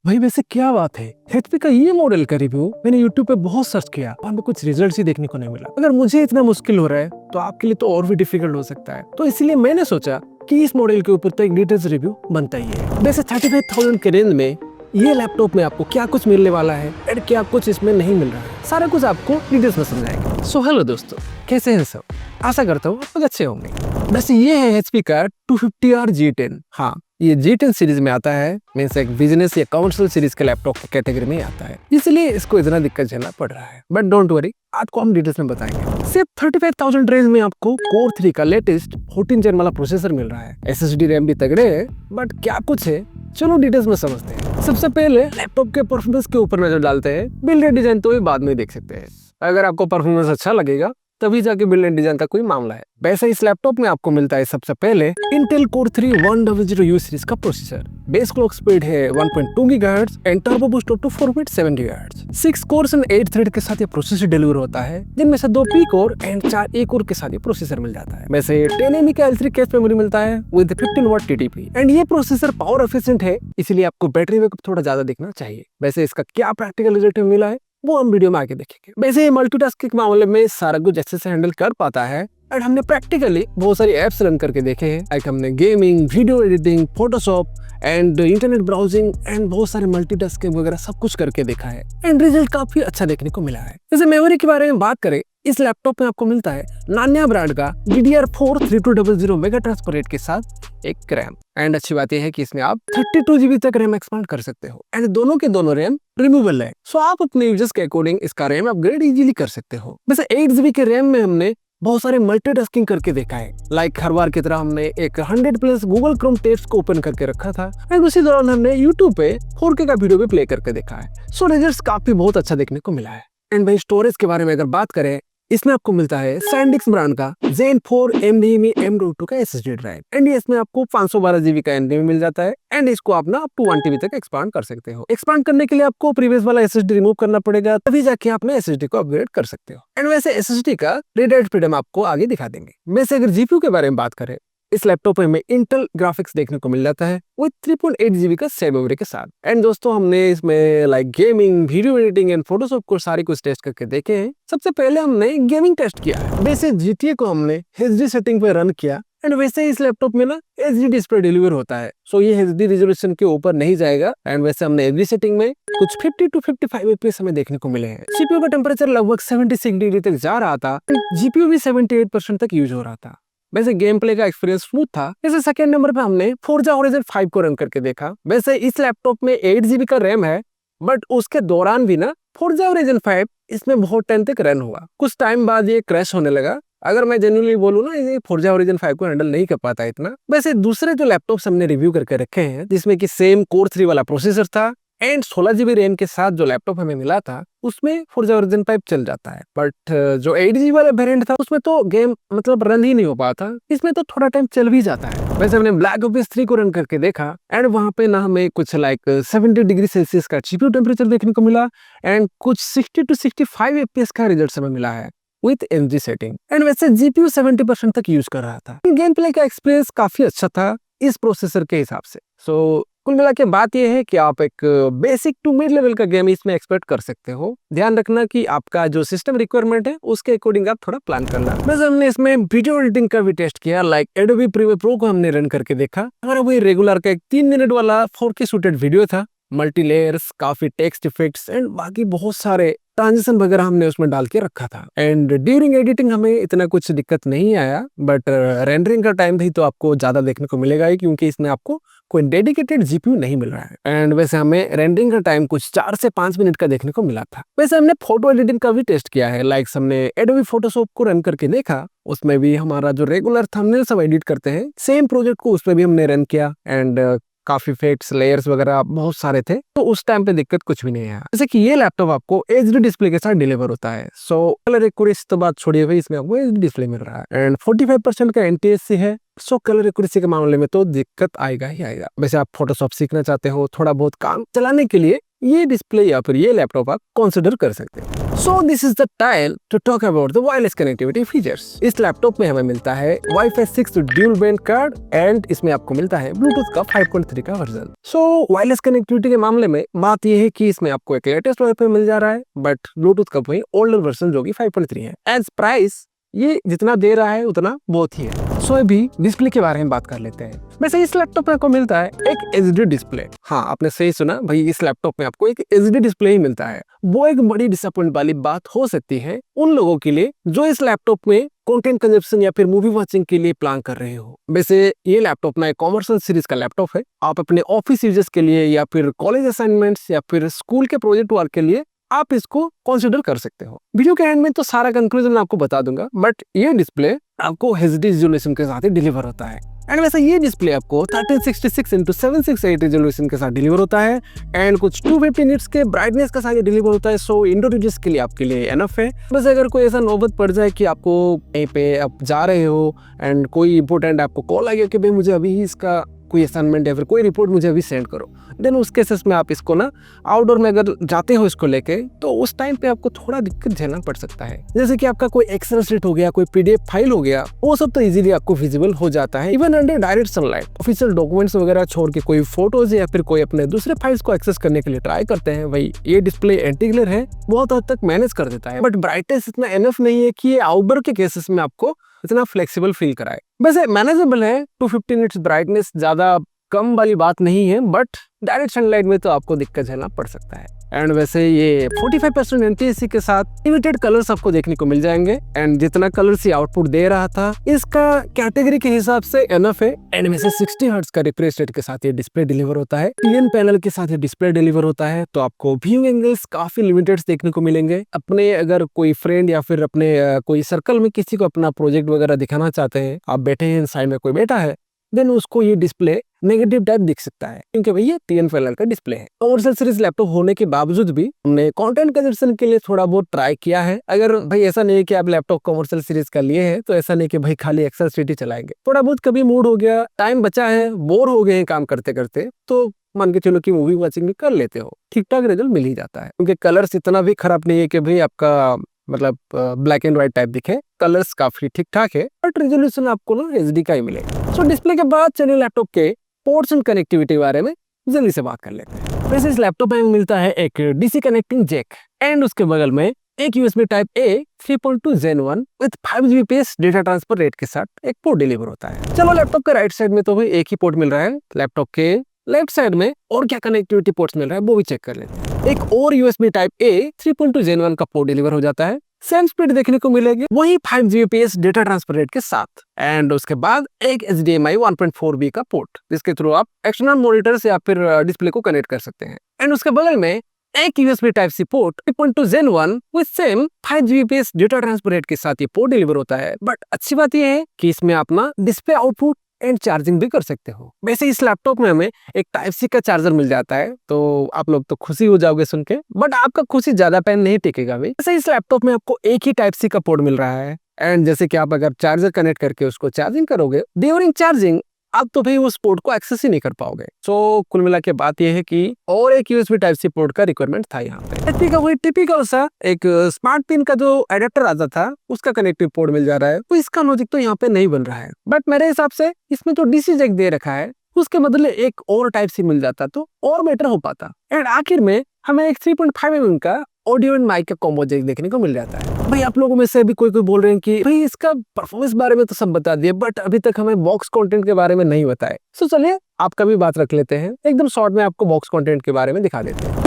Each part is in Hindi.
भाई वैसे क्या बात है, एचपी का ये मॉडल का रिव्यू मैंने यूट्यूब पे बहुत सर्च किया और हमें कुछ रिजल्ट ही देखने को नहीं मिला। अगर मुझे इतना मुश्किल हो रहा है तो आपके लिए तो और भी डिफिकल्ट हो सकता है। तो इसलिए मैंने सोचा कि इस मॉडल के ऊपर तो एक डिटेल्स रिव्यू बनता ही है। वैसे 35,000 के रेंज में ये लैपटॉप में आपको क्या कुछ मिलने वाला है और क्या कुछ इसमें नहीं मिल रहा है, सारा कुछ आपको डिटेल्स में समझाएंगे। सो हेलो दोस्तों, कैसे हैं सब? आशा करता हूँ आप अच्छे होंगे। वैसे ये है एचपी का 250R G10। हाँ, ये G10 सीरीज में आता है, मीन्स एक बिजनेस या कमर्शियल सीरीज के लैपटॉप की कैटेगरी में आता है, इसलिए इसको इतना दिक्कत झेलना पड़ रहा है। बट डोंट वरी, आपको हम डिटेल्स में बताएंगे। सिर्फ 35,000 रेंज में आपको कोर 3 का लेटेस्ट 14 जेन वाला प्रोसेसर मिल रहा है। SSD रैम भी तगड़े है, बट क्या कुछ है चलो डिटेल्स में समझते हैं। सबसे पहले लैपटॉप के परफॉर्मेंस के ऊपर नजर डालते हैं। बिल्ड एंड डिजाइन तो बाद में देख सकते हैं, अगर आपको परफॉर्मेंस अच्छा लगेगा तभी जाके बिल्ड एंड डिजाइन का कोई मामला है। वैसे इस लैपटॉप में आपको मिलता है सबसे पहले Intel Core 3 100U सीरीज का प्रोसेसर। बेस क्लॉक स्पीड है 1.2 GHz and turbo boost up to 4.7 GHz। 6 cores and 8 thread के साथ ये प्रोसेसर डिलीवर होता है, जिनमें से 2 P core and 4 A core के साथ ये प्रोसेसर मिल जाता है। वैसे 10 MB का L3 कैश मेमोरी मिलता है विद 15W TDP एंड ये प्रोसेसर पावर एफिशिएंट है, इसलिए आपको बैटरी बैकअप थोड़ा ज्यादा देखना चाहिए। वैसे इसका क्या प्रैक्टिकल रिजल्ट मिला है वो हम वीडियो में आगे देखेंगे। वैसे ये मल्टीटास्किंग के मामले में सारा कुछ अच्छे से हैंडल कर पाता है और हमने प्रैक्टिकली बहुत सारी एप्स रन करके देखे हैं, लाइक हमने gaming, video editing, Photoshop and internet browsing and बहुत सारे मल्टीटास्किंग वगैरह सब कुछ करके देखा है एंड रिजल्ट काफी अच्छा देखने को मिला है। जैसे मेमोरी के बारे में बात करें, इस लैपटॉप में आपको मिलता है नान्या ब्रांड का DDR4 3200 मेगा ट्रांसफर रेट के साथ एक रैम एंड अच्छी बात यह है कि इसमें आप 32 GB तक रैम एक्सपांड कर सकते हो एंड दोनों के दोनों रैम रिमूवेबल है, सो आप अपने यूजर्स के अकॉर्डिंग इसका रैम अपग्रेड इजीली कर सकते हो। वैसे 8 GB के रैम में हमने बहुत सारे मल्टीटास्किंग करके देखा है, लाइक हर बार की तरह हमने एक 100+ गूगल क्रोम टेप्स को ओपन करके रखा था एंड उसी दौरान हमने यूट्यूब पे 4K का वीडियो भी प्ले करके देखा है। सो रिजल्ट्स काफी बहुत अच्छा देखने को मिला है। एंड भाई स्टोरेज के बारे में अगर बात करें, इसमें आपको मिलता है SanDisk ब्रांड का Zen 4 NVMe M.2 का SSD ड्राइव एंड इसमें आपको 512 GB का NVMe मिल जाता है एंड इसको आप ना अप टू 1 TB तक एक्सपांड कर सकते हो। एक्सपांड करने के लिए आपको प्रीवियस वाला SSD रिमूव करना पड़ेगा, तभी जाके आप ना SSD को अपग्रेड कर सकते हो। एंड वैसे SSD का रीड फ्रीडम आपको आगे दिखा देंगे। वैसे अगर GPU के बारे में बात करें, इस लैपटॉप में इंटेल ग्राफिक्स देखने को मिल जाता है विद 3.8 GB का शेयर मेमोरी के साथ। एंड दोस्तों हमने इसमें like gaming, video editing and Photoshop को सारी कुछ टेस्ट करके देखे हैं। सबसे पहले हमने गेमिंग टेस्ट किया है। वैसे GTA को हमने HD सेटिंग पे रन किया एंड वैसे इस लैपटॉप में ना HD डिस्प्ले डिलीवर होता है, सो ये HD रेजोल्यूशन के ऊपर नहीं जाएगा एंड वैसे हमने HD सेटिंग में कुछ 50 to 55 FPS हमें देखने को मिले हैं। CPU का टेम्परेचर लगभग 76 डिग्री तक जा रहा था, GPU भी 78% तक यूज हो रहा था। वैसे गेम प्ले का एक्सपीरियंस स्मूथ था। वैसे सेकंड नंबर पे हमने Forza Horizon 5 को रन करके देखा। वैसे इस लैपटॉप में 8 GB का रैम है, बट उसके दौरान भी ना Forza Horizon 5 इसमें बहुत टाइम तक रन हुआ। कुछ टाइम बाद ये क्रैश होने लगा। अगर मैं जेन्युइनली बोलूँ ना, ये Forza Horizon 5 को हैंडल नहीं कर पाता इतना। वैसे दूसरे जो लैपटॉप्स हमने रिव्यू करके रखे हैं, जिसमें कि सेम कोर 3 वाला प्रोसेसर था एंड 16 GB रैम के साथ जो लैपटॉप हमें मिला था, उसमें Forza Horizon 5 चल जाता है। बट जो 8 GB वाला वेरिएंट था, उसमें तो गेम मतलब रन ही नहीं हो पाता, इसमें तो थोड़ा टाइम चल भी जाता है। वैसे हमने Black Ops 3 को रन करके देखा एंड वहां पे ना हमें कुछ लाइक 70 डिग्री सेल्सियस का CPU टेम्परेचर देखने को मिला एंड कुछ 60 to 65 FPS का रिजल्ट हमें मिला है विथ MG सेटिंग एंड वैसे GPU 70% तक यूज कर रहा था। गेम प्ले का एक्सपीरियंस काफी अच्छा था इस प्रोसेसर के हिसाब से। सो कुल मिला के बात यह है कि आप एक बेसिक टू मिड लेवल का गेम इसमें एक्सपेक्ट कर सकते हो। ध्यान रखना कि आपका जो सिस्टम रिक्वायरमेंट है उसके अकॉर्डिंग आप थोड़ा प्लान करना। वैसे हमने इसमें वीडियो एडिटिंग का भी टेस्ट किया, लाइक Adobe Premiere Pro को हमने रन करके देखा। हमारा वही रेगुलर का एक 3 मिनट वाला 4K शूटेड वीडियो था, मल्टी लेयर्स, काफी टेक्स्ट इफेक्ट्स एंड बाकी बहुत सारे ट्रांजिशन वगैरह हमने उसमें डाल के रखा था एंड ड्यूरिंग एडिटिंग हमें इतना कुछ दिक्कत नहीं आया, बट रेंडरिंग का टाइम भी तो आपको ज्यादा देखने को मिलेगा ही, क्योंकि इसमें आपको कोई डेडिकेटेड GPU नहीं मिल रहा है। एंड वैसे हमें रेंडरिंग का टाइम कुछ 4 से 5 मिनट का देखने को मिला था। वैसे हमने फोटो एडिटिंग का भी टेस्ट किया है, लाइक हमने Adobe Photoshop को रन करके देखा। उसमें भी हमारा जो रेगुलर थंबनेल सब एडिट करते हैं, सेम प्रोजेक्ट को उसमें भी हमने रन किया एंड काफी इफेक्ट्स, लेयर्स वगैरह बहुत सारे थे, तो उस टाइम पे दिक्कत कुछ भी नहीं है। जैसे कि ये लैपटॉप आपको HD डिस्प्ले के साथ डिलीवर होता है, सो कलर एक्यूरेसी तो बात छोड़िए भाई, इसमें आपको HD डिस्प्ले मिल रहा है एंड 45% का NTSC है, सो कलर एक्यूरेसी के मामले में तो दिक्कत आएगा ही आएगा। वैसे आप फोटोशॉप सीखना चाहते हो, थोड़ा बहुत काम चलाने के लिए ये डिस्प्ले या फिर ये लैपटॉप आप कंसिडर कर सकते हो। So this is the time to talk about the wireless connectivity features. इस लैपटॉप में हमें मिलता है Wi-Fi 6 dual band card and इसमें आपको मिलता है ब्लूटूथ का 5.3 का वर्जन। सो वायरलेस कनेक्टिविटी के मामले में बात यह है कि इसमें आपको एक लेटेस्ट Wi-Fi मिल जा रहा है, बट ब्लूटूथ का वही ओल्डर वर्जन जो कि 5.3 है। एज प्राइस ये जितना दे रहा है उतना बहुत ही है। सो अभी डिस्प्ले के बारे में बात कर लेते हैं। वैसे इस लैपटॉप में आपको मिलता है एक एचडी डिस्प्ले। हाँ, आपने सही सुना भाई, इस लैपटॉप में आपको एक एचडी डिस्प्ले ही मिलता है। वो एक बड़ी डिसअपॉइंट वाली बात हो सकती है उन लोगों के लिए जो इस लैपटॉप में कंटेंट कंजप्शन या फिर मूवी वॉचिंग के लिए प्लान कर रहे हो। वैसे ये लैपटॉप ना एक कॉमर्शियल सीरीज का लैपटॉप है। आप अपने ऑफिस यूजर्स के लिए या फिर कॉलेज असाइनमेंट्स या फिर स्कूल के प्रोजेक्ट वर्क के लिए आप इसको कंसिडर कर सकते हो। वीडियो के एंड में तो सारा कंक्लूजन मैं आपको बता दूंगा, बट ये डिस्प्ले आपको एचडी रिजोल्यूशन के साथ ही डिलीवर होता है। एंड वैसे ये डिस्प्ले आपको 1366x768 रेजोल्यूशन के साथ डिलीवर होता है एंड कुछ 250 निट्स के ब्राइटनेस के साथ डिलीवर होता है। सो इंडोर यूजर्स के लिए आपके लिए एनफ है। बस अगर कोई ऐसा नौबत पड़ जाए कि आपको कहीं पे आप जा रहे हो एंड कोई इंपॉर्टेंट आपको कॉल आ गया कि भाई मुझे अभी ही इसका कोई असाइनमेंट या फिर कोई रिपोर्ट मुझे अभी सेंड करो, देन उस केसेस में आप इसको ना आउटडोर में अगर जाते हो इसको लेके, तो उस टाइम पे आपको थोड़ा दिक्कत झेलना पड़ सकता है। जैसे कि आपका कोई एक्सेल शीट हो गया, कोई पीडीएफ फाइल हो गया, वो सब तो इजीली आपको विजिबल हो जाता है even under direct sunlight. Official documents वगैरह छोड़ के कोई फोटोज या फिर कोई अपने दूसरे फाइल्स को एक्सेस करने के लिए ट्राई करते हैं, भाई ये डिस्प्ले एंटी ग्लेयर है, बहुत हद तक मैनेज कर देता है। बट ब्राइटनेस इतना एनफ नहीं है कि ये आउटडोर के केसेस में आपको इतना फ्लेक्सिबल फील कराए। वैसे मैनेजेबल है, 250 निट्स ब्राइटनेस ज्यादा कम वाली बात नहीं है, बट डायरेक्ट सनलाइट में तो आपको दिक्कत झेलना पड़ सकता है। एंड वैसे ये 45% एनटीएससी के साथ लिमिटेड कलर्स आपको देखने को मिल जाएंगे एंड जितना कलर्स ये आउटपुट दे रहा था इसका कैटेगरी के हिसाब से एनफ है। एंड वैसे 60 हर्ट्ज का रिफ्रेश रेट के साथ ये डिस्प्ले डिलीवर होता है, टीएन पैनल के साथ ये डिस्प्ले डिलीवर होता है, तो आपको व्यू एंगल्स काफी लिमिटेड देखने को मिलेंगे। अपने अगर कोई फ्रेंड या फिर अपने कोई सर्कल में किसी को अपना प्रोजेक्ट वगैरह दिखाना चाहते हैं, आप बैठे हैं साइड में कोई बैठा है, देन उसको ये डिस्प्ले नेगेटिव टाइप दिख सकता है क्योंकि भाई ये टीएन पैनल का डिस्प्ले है। कमर्शियल सीरीज लैपटॉप होने के बावजूद भी हमने कंटेंट कंजप्शन के लिए थोड़ा बहुत ट्राई किया है। अगर भाई ऐसा नहीं है कि आप लैपटॉप कमर्शियल सीरीज का लिए हैं, तो ऐसा नहीं कि भाई खाली एक्सेल शीट ही चलाएंगे। थोड़ा बहुत कभी मूड हो गया, टाइम बचा है, बोर हो गए हैं काम करते करते, तो मान के चलो कि मूवी वॉचिंग भी कर लेते हो, ठीक ठाक रिजल्ट मिल ही जाता है। क्योंकि कलर्स इतना भी खराब नहीं है कि भाई आपका मतलब ब्लैक एंड व्हाइट टाइप दिखे, कलर्स काफी ठीक ठाक है, बट रेजोल्यूशन आपको ना एचडी का ही मिलेगा। सो डिस्प्ले के बाद चलिए लैपटॉप के पोर्ट्स एंड कनेक्टिविटी के बारे में जल्दी से बात कर लेते हैं। वैसे इस लैपटॉप में मिलता है एक डीसी कनेक्टिंग जैक एंड उसके बगल में एक USB type A 3.2 Gen 1 with 5 Gbps data transfer rate के साथ एक पोर्ट डिलीवर होता है। चलो लैपटॉप के राइट साइड में तो भाई एक ही पोर्ट मिल रहा है, लैपटॉप के लेफ्ट साइड में और क्या कनेक्टिविटी पोर्ट्स मिल रहा है वो भी चेक कर लेते हैं। एक और यूएसबी टाइप ए 3.2 Gen 1 का पोर्ट डिलीवर हो जाता है, सेम स्पीड देखने को मिलेगी वही 5 Gbps डेटा ट्रांसफर रेट के साथ। एंड उसके बाद एक HDMI 1.4B का पोर्ट, जिसके थ्रू आप एक्सटर्नल मॉनिटर्स या फिर डिस्प्ले को कनेक्ट कर सकते हैं। एंड उसके बगल में एक USB type C port 3.2 Gen 1 with same 5 Gbps data transfer rate के साथ ये पोर्ट डिलीवर होता है। बट अच्छी बात ये है कि इसमें अपना डिस्प्ले आउटपुट एंड चार्जिंग भी कर सकते हो। वैसे इस लैपटॉप में हमें एक टाइप सी का चार्जर मिल जाता है, तो आप लोग तो खुशी हो जाओगे सुन के, बट आपका खुशी ज्यादा टाइम नहीं टिकेगा भाई। वैसे इस लैपटॉप में आपको एक ही टाइप सी का पोर्ट मिल रहा है एंड जैसे कि आप अगर चार्जर कनेक्ट करके उसको चार्जिंग करोगे, ड्यूरिंग चार्जिंग आप तो भाई उस पोर्ट को एक्सेस ही नहीं कर पाओगे। सो कुल मिला के बात यह है कि और एक यूएसबी टाइप सी पोर्ट का रिक्वायरमेंट था यहाँ पे। का वही टिपिकल सा एक स्मार्ट पिन का जो एडेप्टर आता था उसका कनेक्टिव पोर्ट मिल जा रहा है, तो इसका लॉजिक तो यहाँ पे नहीं बन रहा है। बट मेरे हिसाब से इसमें जो डीसी जैक दे रखा है उसके बदले एक और टाइप सी मिल जाता तो और बेटर हो पाता। एंड आखिर में हमें एक 3.5 mm का ऑडियो एंड माइक का कॉम्बो जैक देखने को मिल जाता है। भाई आप लोगों में से भी कोई बोल रहे हैं कि भाई इसका परफॉर्मेंस बारे में तो सब बता दिए, बट अभी तक हमें बॉक्स कंटेंट के बारे में नहीं बताए। सो चलिए आपका भी बात रख लेते हैं, एकदम शॉर्ट में आपको बॉक्स कंटेंट के बारे में दिखा देते हैं।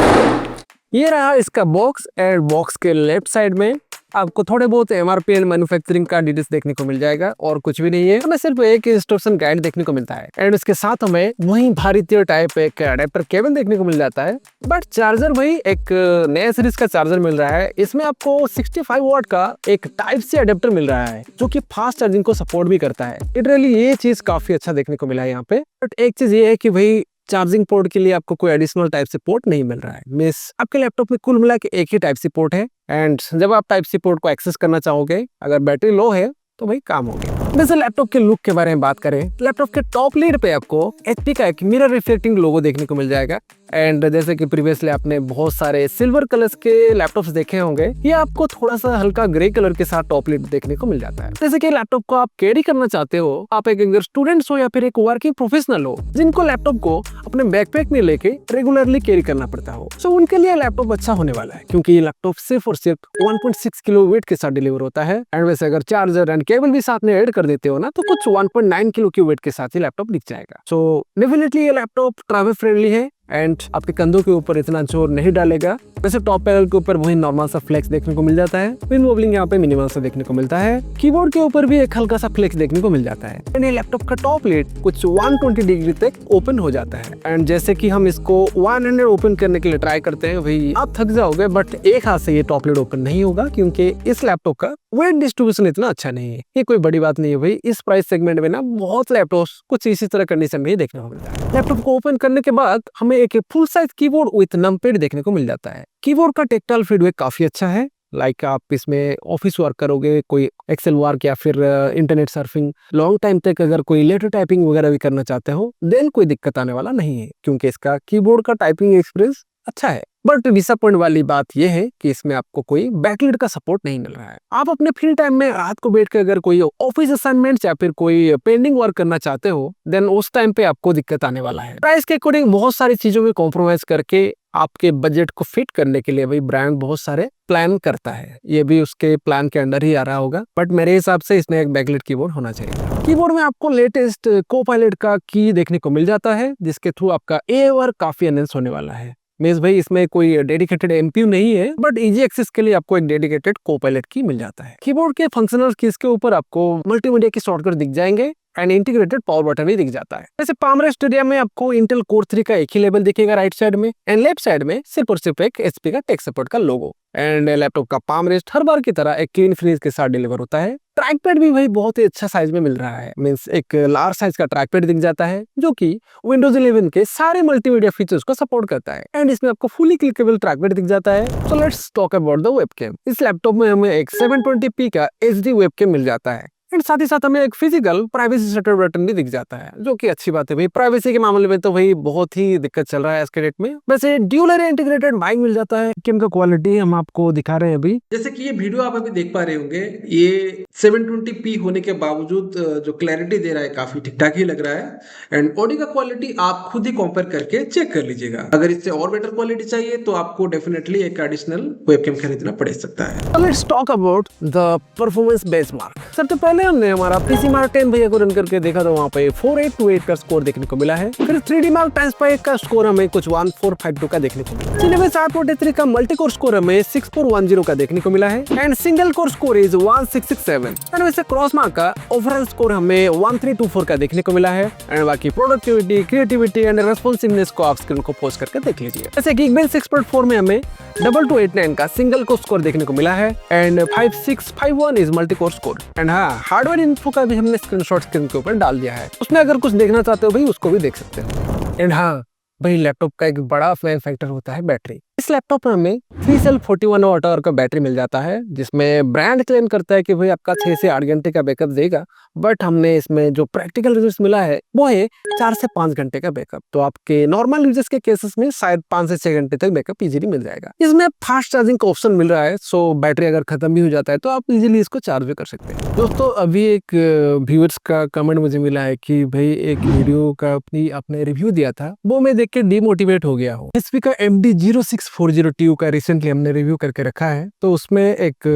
ये रहा इसका बॉक्स एंड बॉक्स के लेफ्ट साइड में आपको थोड़े बहुत एमआरपी एंड मैन्युफैक्चरिंग का डिटेल्स देखने को मिल जाएगा और कुछ भी नहीं है। हमें सिर्फ एक इंस्ट्रक्शन गाइड देखने को मिलता है एंड उसके साथ हमें वही भारतीय टाइप एक अडेप्टर केबल देखने को मिल जाता है। बट चार्जर वही एक नया सीरीज का चार्जर मिल रहा है। इसमें आपको 65 वॉट का एक टाइप सी अडेप्टर मिल रहा है जो कि फास्ट चार्जिंग को सपोर्ट भी करता है। लिटरली ये चीज काफी अच्छा देखने को मिला है यहाँ पे। बट एक चीज ये है कि भाई चार्जिंग पोर्ट के लिए आपको कोई एडिशनल टाइप से पोर्ट नहीं मिल रहा है। मिस आपके लैपटॉप में कुल मिला के एक ही टाइप सी पोर्ट है एंड जब आप टाइप सी पोर्ट को एक्सेस करना चाहोगे, अगर बैटरी लो है तो भाई काम हो गया। वैसे लैपटॉप के लुक के बारे में बात करें, लैपटॉप के टॉप लीड पे आपको HP का एक मिरर रिफ्लेक्टिंग लोगो देखने को मिल जाएगा। एंड जैसे कि प्रीवियसली आपने बहुत सारे सिल्वर कलर्स के लैपटॉप्स देखे होंगे, ये आपको थोड़ा सा हल्का ग्रे कलर के साथ टॉप लीड देखने को मिल जाता है। जैसे कि लैपटॉप को आप कैरी करना चाहते हो, आप एक अगर स्टूडेंट्स हो या फिर एक वर्किंग प्रोफेशनल हो जिनको लैपटॉप को अपने बैकपैक में लेके रेगुलरली कैरी करना पड़ता हो, सो उनके लिए लैपटॉप अच्छा होने वाला है, क्योंकि ये लैपटॉप सिर्फ और सिर्फ 1.6 किलो वेट के साथ डिलीवर होता है। एंड वैसे अगर चार्जर एंड केबल भी साथ में ऐड कर देते हो ना, तो कुछ 1.9 किलो की वेट के साथ ही लैपटॉप दिख जाएगा। सो डेफिनेटली ये लैपटॉप ट्रैवल फ्रेंडली है एंड आपके कंधों के ऊपर इतना जोर नहीं डालेगा। वैसे टॉप पैनल के ऊपर वही नॉर्मल सा फ्लेक्स देखने को मिल जाता है, पिन वोबलिंग यहाँ पे मिनिमल सा देखने को मिलता है। कीबोर्ड के ऊपर भी एक हल्का सा फ्लेक्स देखने को मिल जाता है। एंड ये लैपटॉप का टॉप लिड कुछ 120 डिग्री तक ओपन हो जाता है। एंड जैसे कि हम इसको 100 ओपन करने के लिए ट्राई करते हैं, भाई आप थक जाओगे, बट एक हाथ से ये टॉप लिड ओपन नहीं होगा, क्योंकि इस लैपटॉप का वेट डिस्ट्रीब्यूशन इतना अच्छा नहीं है। ये कोई बड़ी बात नहीं है भाई, इस प्राइस सेगमेंट में ना बहुत लैपटॉप्स कुछ इसी तरह कंडीशन में ही देखने को मिलता है। लैपटॉप को ओपन करने के बाद हमें एक full size keyboard with numpad देखने को मिल जाता है। कीबोर्ड का टेक्टाइल फीडबैक काफी अच्छा है। लाइक आप इसमें ऑफिस वर्क करोगे, कोई एक्सेल वर्क या फिर इंटरनेट सर्फिंग, लॉन्ग टाइम तक अगर कोई लेटर टाइपिंग वगैरह भी करना चाहते हो, देन कोई दिक्कत आने वाला नहीं है, क्योंकि इसका कीबोर्ड का टाइपिंग एक्सपीरियंस अच्छा है। बट डिसअपॉइंट वाली बात यह है कि इसमें आपको कोई बैकलिट का सपोर्ट नहीं मिल रहा है। आप अपने फ्री टाइम में रात को बैठ कर अगर कोई ऑफिस असाइनमेंट या फिर कोई पेंडिंग वर्क करना चाहते हो, देन उस टाइम पे आपको दिक्कत आने वाला है। प्राइस के अकॉर्डिंग बहुत सारी चीजों में कॉम्प्रोमाइज करके आपके बजट को फिट करने के लिए भाई ब्रांड बहुत सारे प्लान करता है। ये भी उसके प्लान के अंडर ही आ रहा होगा, बट मेरे हिसाब से इसमें एक बैकलिट कीबोर्ड होना चाहिए। कीबोर्ड में आपको लेटेस्ट कोपायलट का की देखने को मिल जाता है, जिसके थ्रू आपका AI वर्क काफी एनहेंस होने वाला है। मींस भाई इसमें कोई डेडिकेटेड MPU नहीं है, बट इजी एक्सेस के लिए आपको एक डेडिकेटेड कोपायलट की मिल जाता है। कीबोर्ड के फंक्शनल कीज के ऊपर आपको मल्टीमीडिया की शॉर्टकट दिख जाएंगे एंड इंटीग्रेटेड पावर बटन भी दिख जाता है। वैसे पाम रेस्ट एरिया में आपको इंटेल कोर 3 का एक ही लेवल दिखेगा राइट साइड में, एंड लेफ्ट साइड में सिर्फ और सिर्फ एक HP का टेक सपोर्ट का लोगो। एंड लैपटॉप का पाम रेस्ट हर बार की तरह एक क्लीन फिनिश के साथ डिलीवर होता है। ट्रैक पैड भी भाई बहुत ही अच्छा साइज में मिल रहा है, मींस एक लार्ज साइज का ट्रैक पैड दिख जाता है, जो कि विंडोज 11 के सारे मल्टीमीडिया फीचर्स को सपोर्ट करता है। एंड इसमें आपको फुली क्लिकेबल ट्रैक पैड दिख जाता है। So let's talk about the webcam. इस लैपटॉप में हमें एक 720p का HD वेबकैम मिल जाता है, एंड साथ ही साथ हमें एक फिजिकल प्राइवेसी शटर बटन भी दिख जाता है, जो कि अच्छी बात है भाई। प्राइवेसी के मामले में तो भाई बहुत ही दिक्कत चल रहा है आज के डेट में। वैसे ड्यूलर इंटीग्रेटेड माइक मिल जाता है। कैम का क्वालिटी हम आपको दिखा रहे हैं अभी, जैसे कि ये वीडियो आप अभी देख पा रहे होंगे, ये 720p होने के बावजूद जो क्लैरिटी दे रहा है काफी ठीक ठाक ही लग रहा है। एंड ऑडियो का क्वालिटी आप खुद ही कंपेयर करके चेक कर लीजिएगा। अगर इससे और बेटर क्वालिटी चाहिए तो आपको डेफिनेटली एक एडिशनल वेबकैम खरीदना पड़ सकता है। Let's talk about the performance benchmark. सबसे पहले हमने हमारा PC Mark 10 भैया को रन करके देखा, तो वहाँ पे 4828 का स्कोर देखने को मिला है। फिर 3D Mark X का स्कोर हमें कुछ 1452 का देखने को मिला। Cinebench 743 का मल्टी कोर स्कोर हमें 6410 का देखने को मिला है, and single core score is 1667। And वैसे क्रॉसमार्क का ओवरऑल स्कोर हमें 1324 का देखने को मिला है। एंड बाकी प्रोडक्टिविटी, क्रिएटिविटी एंड रेस्पॉन्सिवनेस को आप स्क्रीन को पॉज करके देख लीजिए। जैसे Geekbench Expert 4 में हमें 2289 का सिंगल कोर स्कोर देखने को मिला है, and 5651 is multi core score. And हाँ, हार्डवेयर इन्फो का भी हमने स्क्रीनशॉट स्क्रीन के ऊपर डाल दिया है, उसमें अगर कुछ देखना चाहते हो भाई उसको भी देख सकते हो। एंड हाँ भाई, लैपटॉप का एक बड़ा फ्लैग फैक्टर होता है बैटरी। इस लैपटॉप में हमें 3 सेल 41 वाट आवर का बैटरी मिल जाता है, जिसमें ब्रांड क्लेम करता है कि भाई आपका 6 से 8 घंटे का बैकअप देगा, बट हमने इसमें जो प्रैक्टिकल रिजल्ट मिला है वो है 4 से 5 घंटे का बैकअप। तो आपके नॉर्मल यूजर्स के केसेस में शायद 5 से 6 घंटे तक बैकअप इजीली मिल जाएगा। इसमें फास्ट चार्जिंग का ऑप्शन मिल रहा है, सो बैटरी अगर खत्म भी हो जाता है तो आप इजीली इसको चार्ज भी कर सकते हैं। दोस्तों, अभी एक व्यूअर्स का कमेंट मुझे मिला है कि भाई एक वीडियो का आपने रिव्यू दिया था, वो मैं देख के डिमोटिवेट हो गया हूँ। HP का MD 0640TU का रिसेंटली हमने रिव्यू करके रखा है, तो उसमें एक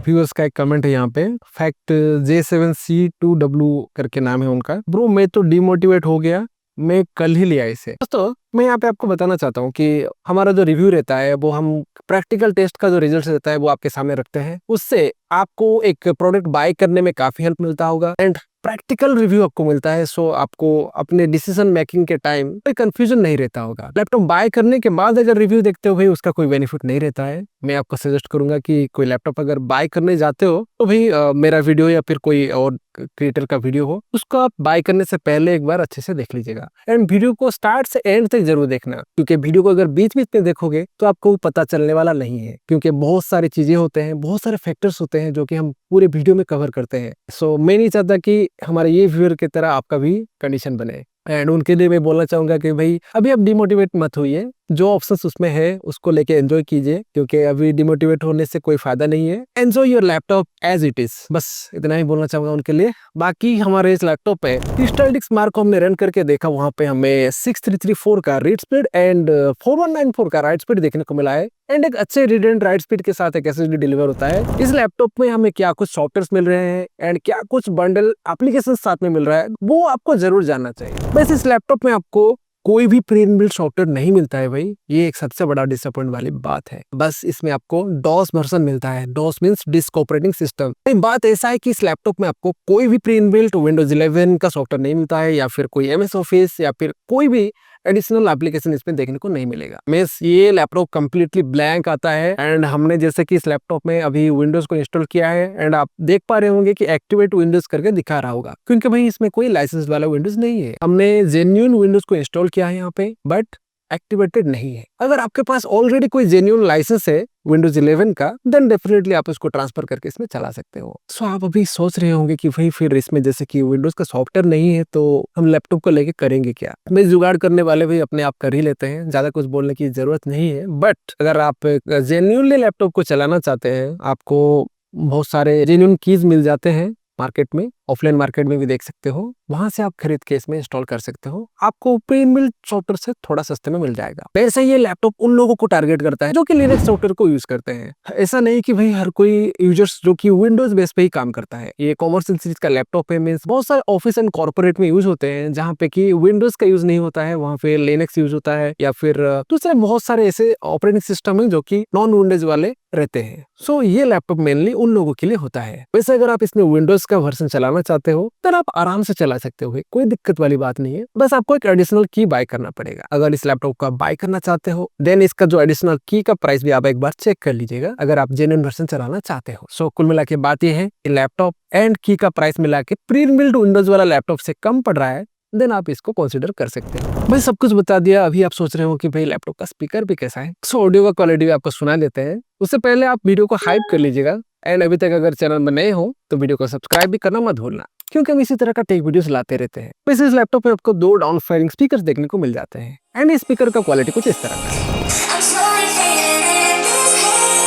व्यूअर्स का एक कमेंट है यहाँ पे, फैक्ट J7C2W करके नाम है उनका। ब्रो मैं तो डिमोटिवेट हो गया, मैं कल ही लिया इसे। दोस्तों, मैं यहाँ पे आपको बताना चाहता हूँ कि हमारा जो रिव्यू रहता है वो हम प्रैक्टिकल टेस्ट का जो रिजल्ट रहता है वो आपके सामने रखते हैं। उससे आपको एक प्रोडक्ट बाय करने में काफी हेल्प मिलता होगा, एंड प्रैक्टिकल रिव्यू आपको मिलता है, सो आपको अपने डिसीजन मेकिंग के टाइम कोई कंफ्यूजन नहीं रहता होगा। लैपटॉप बाय करने के बाद अगर रिव्यू देखते हो भाई उसका कोई बेनिफिट नहीं रहता है। मैं आपको सजेस्ट करूंगा कि कोई लैपटॉप अगर बाय करने जाते हो तो भाई मेरा वीडियो या फिर कोई और क्रिएटर का वीडियो हो, उसको आप बाय करने से पहले एक बार अच्छे से देख लीजिएगा। एंड वीडियो को स्टार्ट से एंड तक जरूर देखना, क्योंकि वीडियो को अगर बीच बीच में देखोगे तो आपको पता चलने वाला नहीं है, क्योंकि बहुत सारी चीजें होते हैं, बहुत सारे फैक्टर्स होते हैं जो कि हम पूरे वीडियो में कवर करते हैं। सो मैं नहीं चाहता कि हमारे ये व्यूअर की तरह आपका भी कंडीशन बने। एंड उनके लिए मैं बोलना चाहूंगा कि भाई अभी आप डिमोटिवेट मत होइए, जो ऑप्शंस उसमें है उसको लेके एंजॉय कीजिए, क्योंकि अभी डिमोटिवेट होने से कोई फायदा नहीं है। Enjoy your laptop as it is, बस इतना ही बोलना चाहूंगा उनके लिए। बाकी हमारे इस लैपटॉप पे क्रिस्टल डिस्क मार्क हमने रन करके देखा, वहां पे हमें 6334 का रीड स्पीड एंड 4194 का राइट स्पीड देखने को मिला है। एंड एक अच्छे रीड एंड राइट स्पीड के साथ एक एसएसडी डिलीवर होता है। इस लैपटॉप में हमें क्या कुछ सॉफ्टवेयर मिल रहे हैं एंड क्या कुछ बंडल एप्लीकेशन साथ में मिल रहा है, वो आपको जरूर जानना चाहिए। बस इस लैपटॉप में आपको कोई भी प्री इनबिल्ट सॉफ्टवेयर नहीं मिलता है भाई, ये एक सबसे बड़ा डिसअपॉइंट वाली बात है। बस इसमें आपको डॉस वर्जन मिलता है। DOS means disk operating system. बात ऐसा है कि इस लैपटॉप में आपको कोई भी प्री इनबिल्ट विंडोज 11 का सॉफ्टवेयर नहीं मिलता है, या फिर कोई एमएस ऑफिस या फिर कोई भी एडिशनल एप्लीकेशन इसमें देखने को नहीं मिलेगा। मींस ये लैपटॉप कंप्लीटली ब्लैंक आता है। एंड हमने जैसे कि इस लैपटॉप में अभी विंडोज को इंस्टॉल किया है एंड आप देख पा रहे होंगे कि एक्टिवेट विंडोज करके दिखा रहा होगा, क्योंकि भाई इसमें कोई लाइसेंस वाला विंडोज नहीं है। हमने जेन्युइन विंडोज को इंस्टॉल किया है यहाँ पे, बट एक्टिवेटेड नहीं है। अगर आपके पास ऑलरेडी कोई जेन्युइन लाइसेंस है विंडोज 11 का, देन डेफिनेटली आप उसको ट्रांसफर करके इसमें चला सकते हो। सो आप अभी सोच रहे होंगे कि भाई फिर इसमें जैसे कि विंडोज का सॉफ्टवेयर नहीं है तो हम लैपटॉप को लेके करेंगे क्या। मैं जुगाड़ करने वाले भी अपने आप कर ही लेते हैं, ज्यादा कुछ बोलने की जरूरत नहीं है। बट अगर आप जेन्युइनली लैपटॉप को चलाना चाहते हैं, आपको बहुत सारे जेन्युइन कीज मिल जाते हैं मार्केट में, ऑफलाइन मार्केट में भी देख सकते हो, वहां से आप खरीद के इसमें इंस्टॉल कर सकते हो। आपको प्री इनबिल्ट सॉफ्टवेयर से थोड़ा सस्ते में मिल जाएगा। वैसे ये लैपटॉप उन लोगों को टारगेट करता है जो कि लिनक्स सॉफ्टवेयर को यूज करते हैं। ऐसा नहीं कि भाई हर कोई यूजर्स जो कि विंडोज बेस पे ही काम करता है। ये कॉमर्शियल सीरीज का लैपटॉप है, मींस बहुत सारे ऑफिस एंड कॉर्पोरेट में यूज होते हैं, जहाँ पे कि विंडोज का यूज नहीं होता है, वहाँ पे लिनक्स यूज होता है, या फिर दूसरे बहुत सारे ऐसे ऑपरेटिंग सिस्टम है जो कि नॉन विंडोज वाले रहते हैं। सो ये लैपटॉप मेनली उन लोगों के लिए होता है। वैसे अगर आप इसमें विंडोज का वर्जन चलाना चाहते हो तो आप आराम से चला सकते हो, कोई दिक्कत वाली बात नहीं है। बस आपको एक एडिशनल की बाय करना पड़ेगा। अगर इस लैपटॉप को आप बाय करना चाहते हो, देन इसका जो एडिशनल की का प्राइस भी आप एक बार चेक कर लीजिएगा, अगर आप जेन्युइन वर्जन चलाना चाहते हो। सो कुल मिला के बात यह है कि लैपटॉप एंड की का प्राइस मिला के प्री इनबिल्ट विंडोज वाला लैपटॉप से कम पड़ रहा है, देन आप इसको कंसीडर कर सकते हो। भाई सब कुछ बता दिया। अभी आप सोच रहे हो कि भाई लैपटॉप का स्पीकर भी कैसा है, सो ऑडियो का क्वालिटी भी आपको सुना देते हैं। उससे पहले आप वीडियो को हाइप कर लीजिएगा। एंड अभी तक अगर चैनल में नए हो तो वीडियो को सब्सक्राइब भी करना मत भूलना, क्योंकि हम इसी तरह का टेक वीडियोस लाते रहते हैं। वैसे इस लैपटॉप में आपको 2 डाउन फायरिंग स्पीकर्स देखने को मिल जाते हैं। एंड इस स्पीकर का क्वालिटी कुछ इस तरह का है। I'm slowly fading in this haze.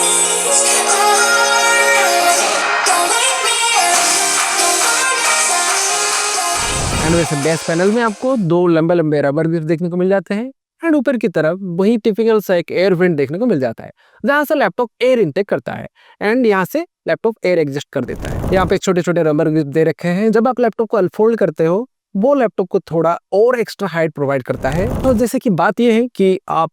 Don't wake me up. Don't wanna stop. And वैसे बेस पैनल में आपको 2 लंबे लंबे रबर ग्रिप्स देखने को मिल जाते हैं। एंड ऊपर की तरफ वही टिपिकल सा एक एयर वेंट देखने को मिल जाता है, जहां से लैपटॉप एयर इनटेक करता है एंड यहाँ से लैपटॉप एयर एग्जिस्ट कर देता है। यहाँ पे छोटे छोटे रबर ग्रिप दे रखे हैं। जब आप लैपटॉप को अनफोल्ड करते हो, वो लैपटॉप को थोड़ा और एक्स्ट्रा हाइट प्रोवाइड करता है। तो जैसे कि बात यह है कि आप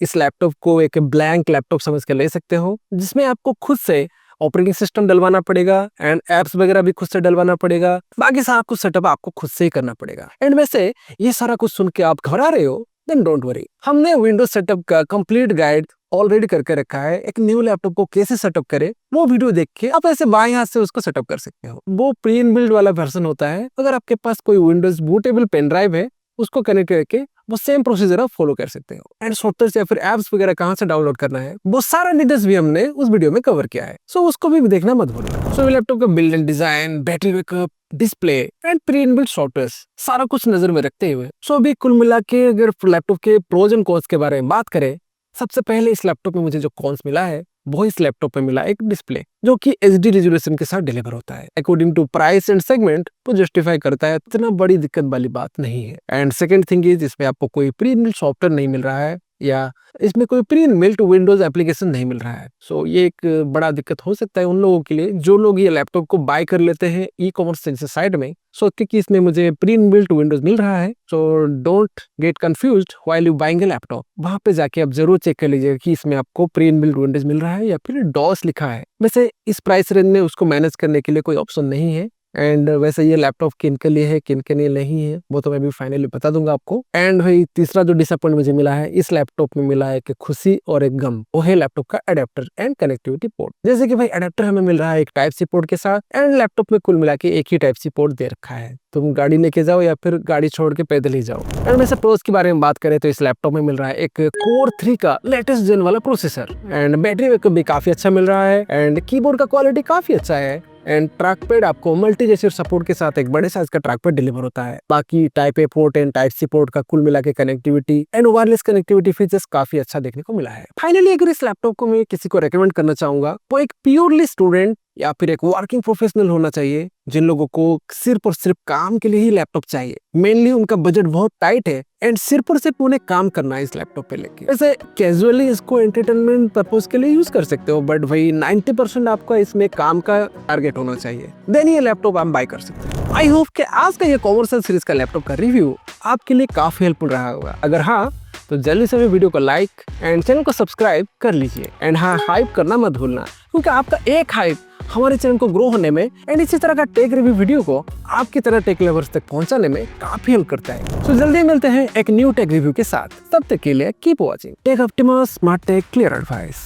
इस लैपटॉप को एक ब्लैंक लैपटॉप समझ के ले सकते हो, जिसमें आपको खुद से ऑपरेटिंग सिस्टम डलवाना पड़ेगा एंड एप्स वगैरह भी खुद से डलवाना पड़ेगा। बाकी सारा कुछ सेटअप आपको खुद से ही करना पड़ेगा। एंड वैसे ये सारा कुछ सुन के आप घबरा रहे हो, देन डोंट वरी, हमने विंडोज सेटअप का कंप्लीट गाइड ऑलरेडी करके रखा है। एक न्यू लैपटॉप को कैसे सेटअप करे, वो वीडियो देख के आप ऐसे बाएं हाथ से उसको सेटअप कर सकते हो। वो प्री इनबिल्ट वाला वर्जन होता है। अगर आपके पास कोई विंडोज बूटेबल पेन ड्राइव है, उसको कनेक्ट करके वो सेम प्रोसीजर आप फॉलो कर सकते हो। एंड सॉफ्टवेयर या फिर एप्स वगैरह कहाँ से डाउनलोड करना है, वो सारा डिटेल्स भी हमने उस वीडियो में कवर किया है। सो उसको भी देखना मत भूलना। सो लैपटॉप का build and design, battery backup, display and pre inbuilt software सारा कुछ नजर में रखते हुए, सो अभी कुल मिला के अगर लैपटॉप के प्रोज एंड कॉन्स के बारे में बात करें, सबसे पहले इस लैपटॉप में मुझे जो कॉन्स मिला है, वो इस लैपटॉप में मिला एक डिस्प्ले जो कि HD रेजोल्यूशन के साथ डिलीवर होता है। According to price and segment वो जस्टिफाई करता है, इतना बड़ी दिक्कत वाली बात नहीं है। एंड सेकंड थिंग इज, इसमें आपको कोई प्री इनबिल्ट सॉफ्टवेयर नहीं मिल रहा है, या इसमें कोई प्री इनबिल्ट विंडोज एप्लीकेशन नहीं मिल रहा है। सो ये एक बड़ा दिक्कत हो सकता है उन लोगों के लिए जो लोग ये लैपटॉप को बाय कर लेते हैं ई कॉमर्स जैसे साइट में, सोचते कि इसमें मुझे प्री इनबिल्ट विंडोज मिल रहा है। So don't get confused while you buying A laptop. वहां पे जाके आप जरूर चेक कर लीजिएगा कि इसमें आपको प्री इनबिल्ट विंडोज मिल रहा है या फिर डॉस लिखा है। वैसे इस प्राइस रेंज में उसको मैनेज करने के लिए कोई ऑप्शन नहीं है, एंड वैसे ये लैपटॉप किन के लिए है किन के लिए नहीं है वो तो मैं भी फाइनली बता दूंगा आपको। एंड भाई तीसरा जो डिसअपॉइंट मुझे मिला है इस लैपटॉप में मिला है कि खुशी और एक गम, वो है लैपटॉप का अडेप्टर एंड कनेक्टिविटी पोर्ट। जैसे कि भाई अडेप्टर हमें मिल रहा है एक टाइप सी पोर्ट के साथ एंड लैपटॉप में कुल मिला के एक ही टाइप सी पोर्ट दे रखा है, तुम गाड़ी लेके जाओ या फिर गाड़ी छोड़ के पैदल ही जाओ। एंड वैसे प्रोस के बारे में बात करें तो इस लैपटॉप में मिल रहा है एक कोर 3 का लेटेस्ट जेन वाला प्रोसेसर एंड बैटरी बैकअप भी काफी अच्छा मिल रहा है एंड कीबोर्ड का क्वालिटी काफी अच्छा है एंड ट्रैक पैड आपको मल्टी जेस्चर सपोर्ट के साथ एक बड़े साइज का ट्रैक पैड डिलीवर होता है। बाकी type A port and type C port का कुल मिला के connectivity and wireless connectivity features काफी अच्छा देखने को मिला है। फाइनली अगर इस लैपटॉप को मैं किसी को रेकमेंड करना चाहूंगा वो एक प्योरली स्टूडेंट या फिर एक वर्किंग प्रोफेशनल होना चाहिए जिन लोगों को सिर्फ और सिर्फ काम के लिए ही लैपटॉप चाहिए। मेनली उनका बजट बहुत टाइट है एंड सिर्फ और सिर्फ उन्हें काम करना है इस लैपटॉप पे लेके। वैसे कैजुअली इसको एंटरटेनमेंट पर्पज के लिए यूज कर सकते हो बट भाई 90% आपका इसमें काम का टारगेट होना चाहिए, देन ये लैपटॉप आप बाय कर सकते हो। आई होप कि आज का ये कॉमर्शियल सीरीज का लैपटॉप का रिव्यू आपके लिए काफी हेल्पफुल रहा होगा। अगर हाँ तो जल्दी से वीडियो को लाइक एंड चैनल को सब्सक्राइब कर लीजिए एंड हाँ हाइप करना मत भूलना क्योंकि आपका एक हाइप हमारे चैनल को ग्रो होने में एंड इसी तरह का टेक रिव्यू वीडियो को आपकी तरह टेक लवर्स तक पहुंचाने में काफी हेल्प करता है। तो जल्दी मिलते हैं एक न्यू टेक रिव्यू के साथ, तब तक के लिए keep watching Tech Optimus smart tech clear advice.